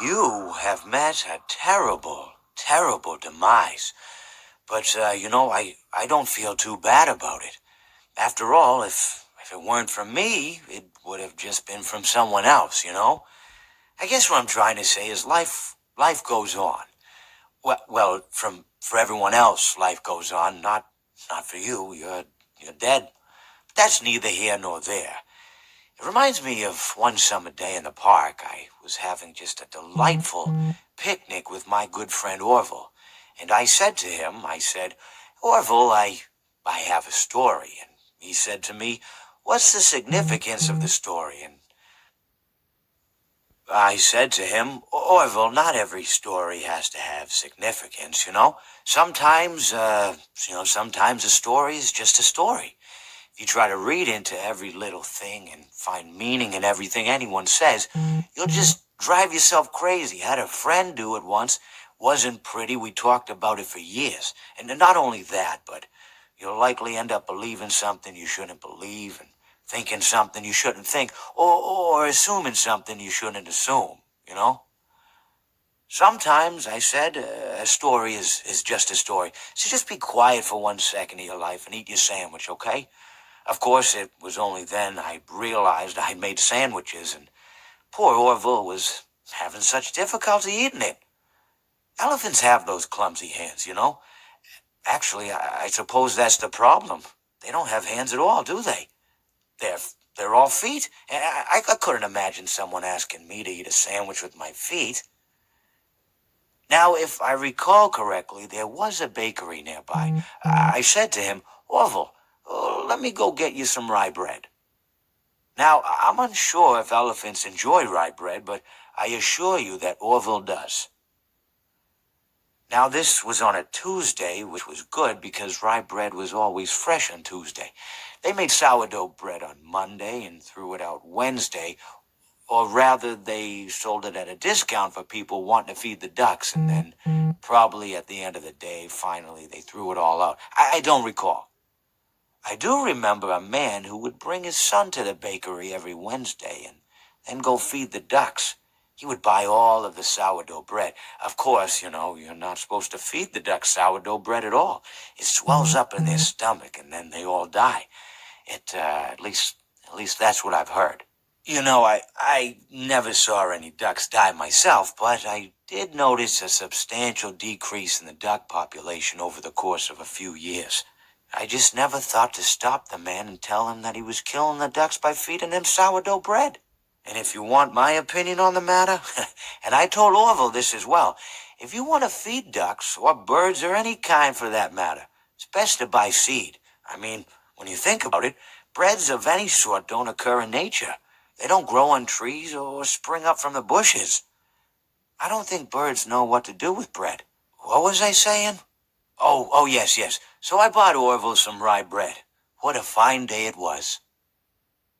You have met a terrible, terrible demise. But, I don't feel too bad about it. After all, if it weren't from me, it would have just been from someone else. I guess what I'm trying to say is life goes on. Well, for everyone else, life goes on, not for you. You're dead. But that's neither here nor there. It reminds me of one summer day in the park. I was having just a delightful picnic with my good friend Orville. And I said to him, Orville, I have a story. And he said to me, what's the significance of the story? And I said to him, Orville, not every story has to have significance. Sometimes a story is just a story. If you try to read into every little thing and find meaning in everything anyone says, you'll just drive yourself crazy. Had a friend do it once. Wasn't pretty. We talked about it for years. And not only that, but you'll likely end up believing something you shouldn't believe and thinking something you shouldn't think, or assuming something you shouldn't assume. Sometimes, I said, a story is just a story. So just be quiet for 1 second of your life and eat your sandwich, okay? Of course, it was only then I realized I'd made sandwiches, and poor Orville was having such difficulty eating it. Elephants have those clumsy hands. Actually, I suppose that's the problem. They don't have hands at all, do they? They're all feet. And I couldn't imagine someone asking me to eat a sandwich with my feet. Now, if I recall correctly, there was a bakery nearby. I said to him, Orville, let me go get you some rye bread. Now, I'm unsure if elephants enjoy rye bread, but I assure you that Orville does. Now, this was on a Tuesday, which was good because rye bread was always fresh on Tuesday. They made sourdough bread on Monday and threw it out Wednesday, or rather, they sold it at a discount for people wanting to feed the ducks, and then probably at the end of the day, finally, they threw it all out. I don't recall. I do remember a man who would bring his son to the bakery every Wednesday and then go feed the ducks. He would buy all of the sourdough bread. Of course, you're not supposed to feed the ducks sourdough bread at all. It swells up in their stomach and then they all die. At least that's what I've heard. I never saw any ducks die myself, but I did notice a substantial decrease in the duck population over the course of a few years. I just never thought to stop the man and tell him that he was killing the ducks by feeding them sourdough bread. And if you want my opinion on the matter, and I told Orville this as well, if you want to feed ducks, or birds, or any kind for that matter, it's best to buy seed. I mean, when you think about it, breads of any sort don't occur in nature. They don't grow on trees or spring up from the bushes. I don't think birds know what to do with bread. What was I saying? Oh, yes. So I bought Orville some rye bread. What a fine day it was.